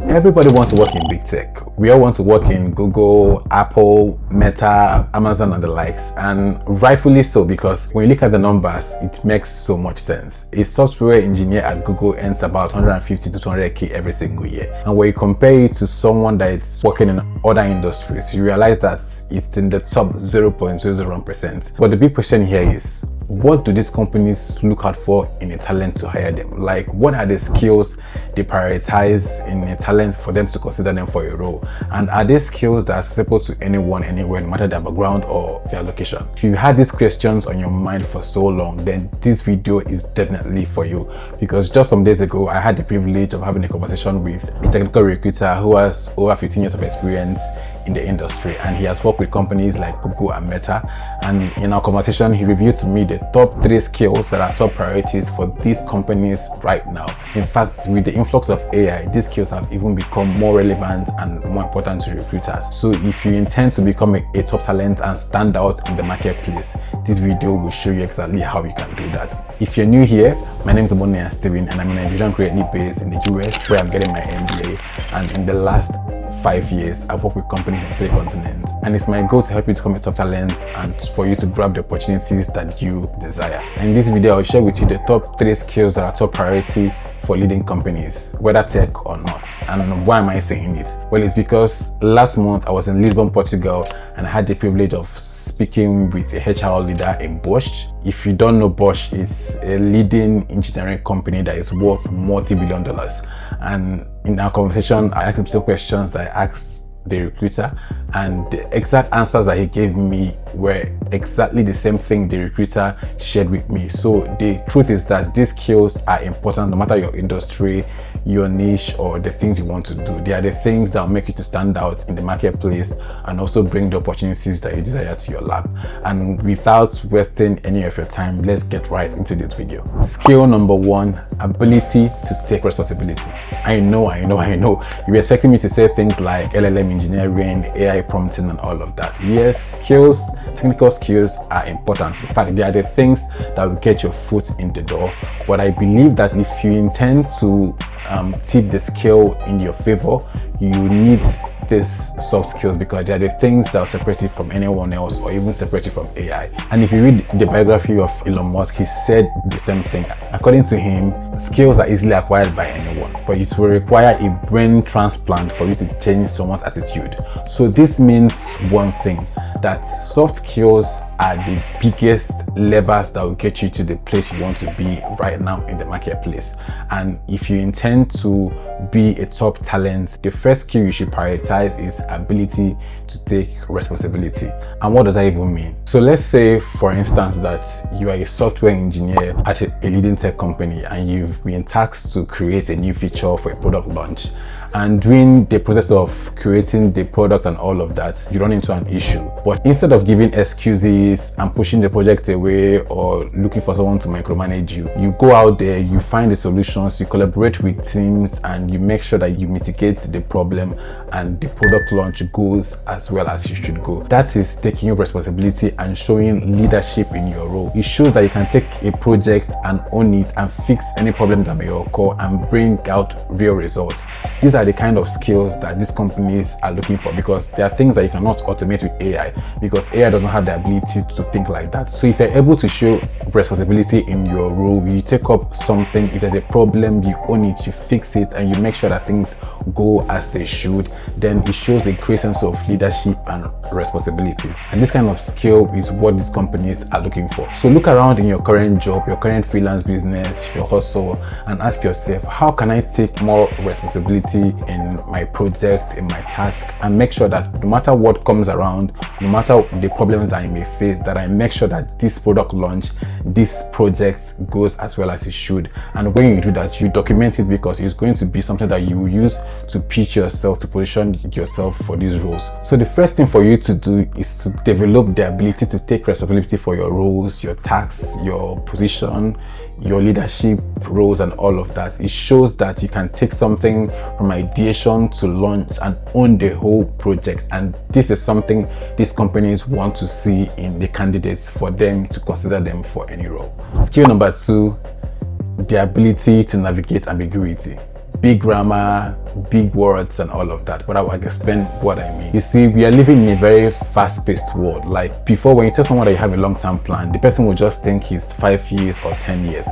Everybody wants to work in big tech. We all want to work in Google, Apple, Meta, Amazon, and the likes. And rightfully so, because when you look at the numbers, it makes so much sense. A software engineer at Google earns about 150 to 200k every single year. And when you compare it to someone that is working in other industries, you realize that it's in the top 0.001%. But the big question here is, what do these companies look out for in a talent to hire them? Like, what are the skills they prioritize in a talent for them to consider them for a role? And are these skills that are accessible to anyone, anywhere, no matter their background or their location? If you've had these questions on your mind for so long, then this video is definitely for you. Because just some days ago, I had the privilege of having a conversation with a technical recruiter who has over 15 years of experience in the industry, and he has worked with companies like Google and Meta. And in our conversation, he reviewed to me the top 3 skills that are top priorities for these companies right now. In fact, with the influx of AI, these skills have even become more relevant and more important to recruiters. So if you intend to become a top talent and stand out in the marketplace, this video will show you exactly how you can do that. If you're new here, my name is Obonne Steven, and I'm a Nigerian currently based in the US, where I'm getting my MBA. And in the last 5 years, I've worked with companies in 3 continents, and it's my goal to help you to become a top talent and for you to grab the opportunities that you desire. And in this video, I'll share with you the top 3 skills that are top priority for leading companies, whether tech or not. And why am I saying it? Well, it's because last month I was in Lisbon, Portugal, and I had the privilege of speaking with a HR leader in Bosch. If you don't know Bosch, it's a leading engineering company that is worth multi-billion dollars. And in our conversation, I asked him some questions that I asked the recruiter, and the exact answers that he gave me were exactly the same thing the recruiter shared with me. So the truth is that these skills are important no matter your industry, your niche, or the things you want to do. They are the things that will make you to stand out in the marketplace and also bring the opportunities that you desire to your lab. And without wasting any of your time, let's get right into this video. Skill number 1, ability to take responsibility. I know you're expecting me to say things like LLM engineering, AI prompting, and all of that. Yes, skills, technical skills are important. In fact, they are the things that will get your foot in the door. But I believe that if you intend to tip the skill in your favor, you need these soft skills, because they are the things that will separate you from anyone else or even separate you from AI. And if you read the biography of Elon Musk, he said the same thing. According to him, skills are easily acquired by anyone, but it will require a brain transplant for you to change someone's attitude. So this means one thing, that soft skills are the biggest levers that will get you to the place you want to be right now in the marketplace. And if you intend to be a top talent, the first skill you should prioritize is ability to take responsibility. And what does that even mean? So let's say, for instance, that you are a software engineer at a leading tech company, and you've been tasked to create a new feature for a product launch. And during the process of creating the product and all of that, you run into an issue. But instead of giving excuses and pushing the project away or looking for someone to micromanage you, you go out there, you find the solutions, you collaborate with teams, and you make sure that you mitigate the problem and the product launch goes as well as you should go. That is taking your responsibility and showing leadership in your role. It shows that you can take a project and own it and fix any problem that may occur and bring out real results. These are the kind of skills that these companies are looking for, because there are things that you cannot automate with AI, because AI does not have the ability to think like that. So if you're able to show responsibility in your role, you take up something, if there's a problem, you own it, you fix it, and you make sure that things go as they should, then it shows a great sense of leadership and responsibilities. And this kind of skill is what these companies are looking for. So look around in your current job, your current freelance business, your hustle, and ask yourself, how can I take more responsibility in my project, in my task, and make sure that no matter what comes around, no matter the problems I may face, that I make sure that this product launch, this project goes as well as it should. And when you do that, you document it, because it's going to be something that you will use to pitch yourself, to position yourself for these roles. So the first thing for you to do is to develop the ability to take responsibility for your roles, your tasks, your position, your leadership roles, and all of that. It shows that you can take something from ideation to launch and own the whole project. And this is something these companies want to see in the candidates for them to consider them for any role. Skill number 2, the ability to navigate ambiguity. big grammar, big words and all of that, but I will explain what I mean. You see, we are living in a very fast-paced world. Like before, when you tell someone that you have a long-term plan, the person will just think it's 5 years or 10 years.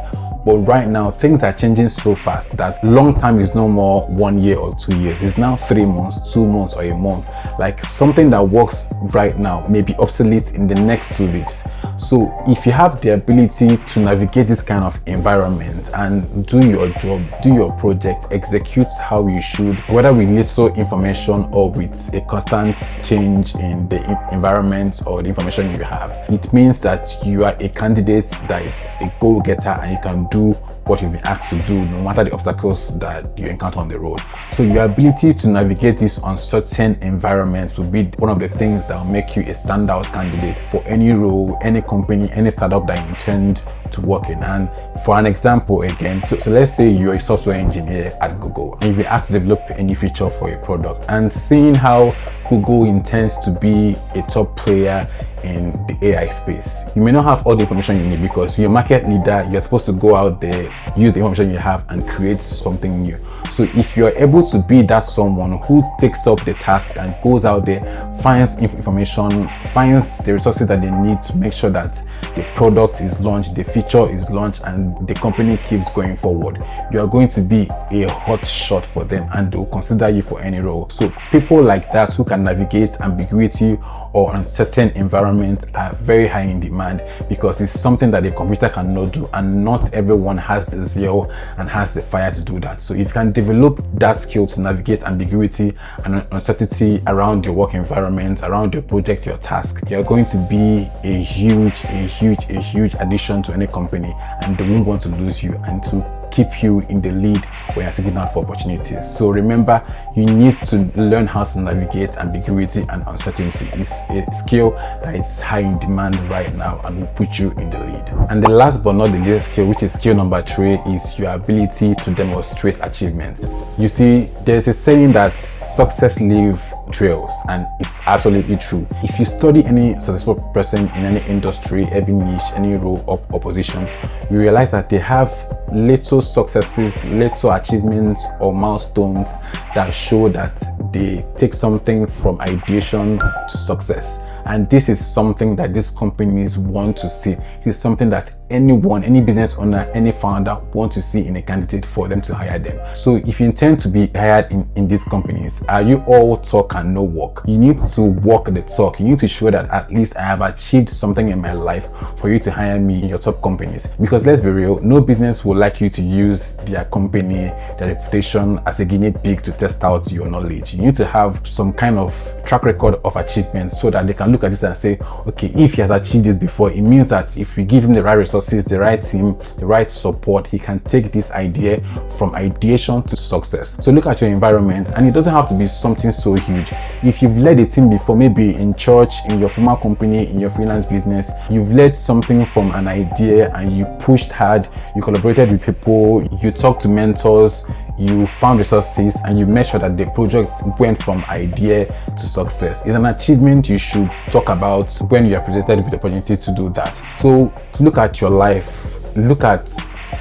But right now, things are changing so fast that long term is no more 1 year or 2 years. It's now 3 months, 2 months, or a month. Like something that works right now may be obsolete in the next 2 weeks. So if you have the ability to navigate this kind of environment and do your job, do your project, execute how you should, whether with little information or with a constant change in the environment or the information you have, it means that you are a candidate that is a go-getter and you can do what you've been asked to do no matter the obstacles that you encounter on the road. So your ability to navigate this uncertain environment will be one of the things that will make you a standout candidate for any role, any company, any startup that you intend to work in. And for an example again, so let's say you're a software engineer at Google and you've been asked to develop a new feature for a product, and seeing how Google intends to be a top player in the AI space. You may not have all the information you need because you're a market leader. You're supposed to go out there, use the information you have and create something new. So if you're able to be that someone who takes up the task and goes out there, finds information, finds the resources that they need to make sure that the product is launched, the feature is launched, and the company keeps going forward, you are going to be a hot shot for them and they'll consider you for any role. So people like that who can navigate ambiguity or uncertain environment are very high in demand because it's something that a computer cannot do, and not everyone has the zeal and has the fire to do that. So if you can develop that skill to navigate ambiguity and uncertainty around your work environment, around your project, your task, you're going to be a huge addition to any company, and they won't want to lose you and to keep you in the lead when you're seeking out for opportunities. So remember, you need to learn how to navigate ambiguity and uncertainty. It's a skill that is high in demand right now and will put you in the lead. And the last but not the least skill, which is skill number 3, is your ability to demonstrate achievements. You see, there's a saying that success leaves trails, and it's absolutely true. If you study any successful person in any industry, every niche, any role or position, you realize that they have little successes, little achievements or milestones that show that they take something from ideation to success. And this is something that these companies want to see. It is something that anyone, any business owner, any founder want to see in a candidate for them to hire them. So if you intend to be hired in these companies, are you all talk and no work? You need to walk the talk. You need to show that at least I have achieved something in my life for you to hire me in your top companies. Because let's be real, no business would like you to use their company, their reputation as a guinea pig to test out your knowledge. You need to have some kind of track record of achievement so that they can look at this and say, okay, if he has achieved this before, it means that if we give him the right resources, the right team, the right support, he can take this idea from ideation to success. So look at your environment, and it doesn't have to be something so huge. If you've led a team before, maybe in church, in your former company, in your freelance business, you've led something from an idea and you pushed hard, you collaborated with people, you talked to mentors, you found resources, and you made sure that the project went from idea to success. It's an achievement you should talk about when you are presented with the opportunity to do that. So look at your life, look at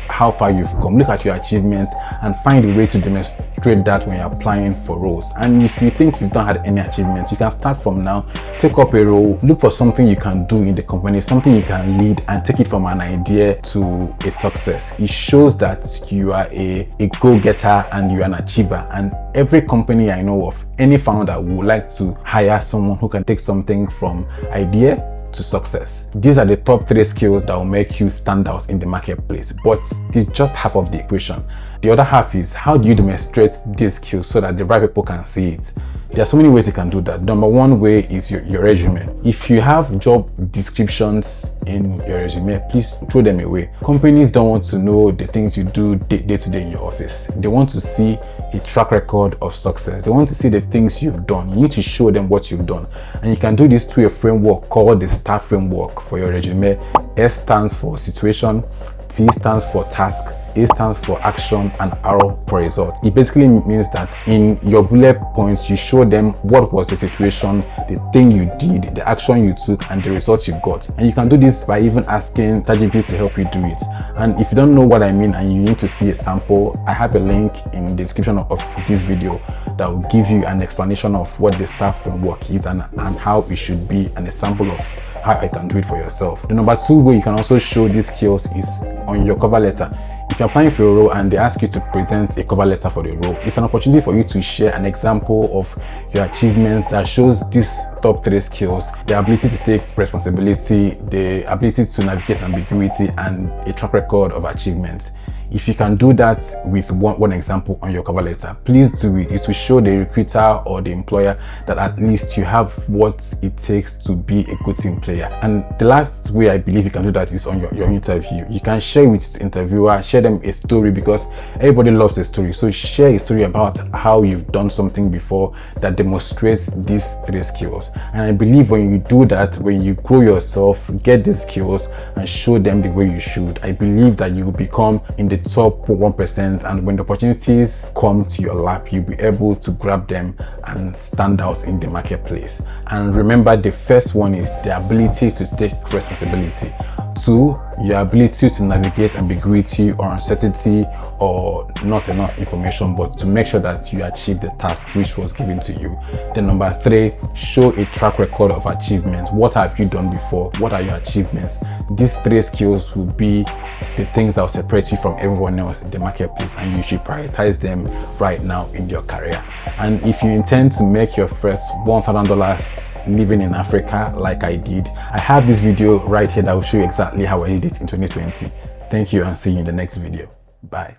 how far you've come, look at your achievements, and find a way to demonstrate that when you're applying for roles. And if you think you've not had any achievements, you can start from now, take up a role, look for something you can do in the company, something you can lead, and take it from an idea to a success. It shows that you are a go-getter and you're an achiever. And every company I know of, any founder would like to hire someone who can take something from idea to success. These are the top 3 skills that will make you stand out in the marketplace, but it's just half of the equation. The other half is, how do you demonstrate these skills so that the right people can see it? There are so many ways you can do that. Number one way is your resume. If you have job descriptions in your resume, please throw them away. Companies don't want to know the things you do day to day in your office. They want to see a track record of success. They want to see the things you've done. You need to show them what you've done. And you can do this through a framework called the STAR framework for your resume. S stands for situation, T stands for task, A stands for action and R for result. It basically means that in your bullet points, you show them what was the situation, the thing you did, the action you took, and the result you got. And you can do this by even asking ChatGPT to help you do it. And if you don't know what I mean and you need to see a sample, I have a link in the description of this video that will give you an explanation of what the star framework is and how it should be, and a sample of how you can do it for yourself. The number 2 way you can also show these skills is on your cover letter. If you're applying for a role and they ask you to present a cover letter for the role, it's an opportunity for you to share an example of your achievement that shows these top 3 skills: the ability to take responsibility, the ability to navigate ambiguity, and a track record of achievement. If you can do that with one example on your cover letter, please do it. It will show the recruiter or the employer that at least you have what it takes to be a good team player. And the last way I believe you can do that is on your interview. You can share with the interviewer, share them a story, because everybody loves a story. So share a story about how you've done something before that demonstrates these 3 skills. And I believe when you do that, when you grow yourself, get these skills and show them the way you should, I believe that you will become in the top 1%, and when the opportunities come to your lap, you'll be able to grab them and stand out in the marketplace. And remember, the first one is the ability to take responsibility. 2, your ability to navigate ambiguity or uncertainty or not enough information, but to make sure that you achieve the task which was given to you. Then number 3, show a track record of achievements. What have you done before? What are your achievements? These 3 skills will be the things that will separate you from everyone else in the marketplace, and you should prioritize them right now in your career. And if you intend to make your first $1,000 living in Africa like I did, I have this video right here that will show you exactly how I did it in 2020. Thank you, and see you in the next video. Bye.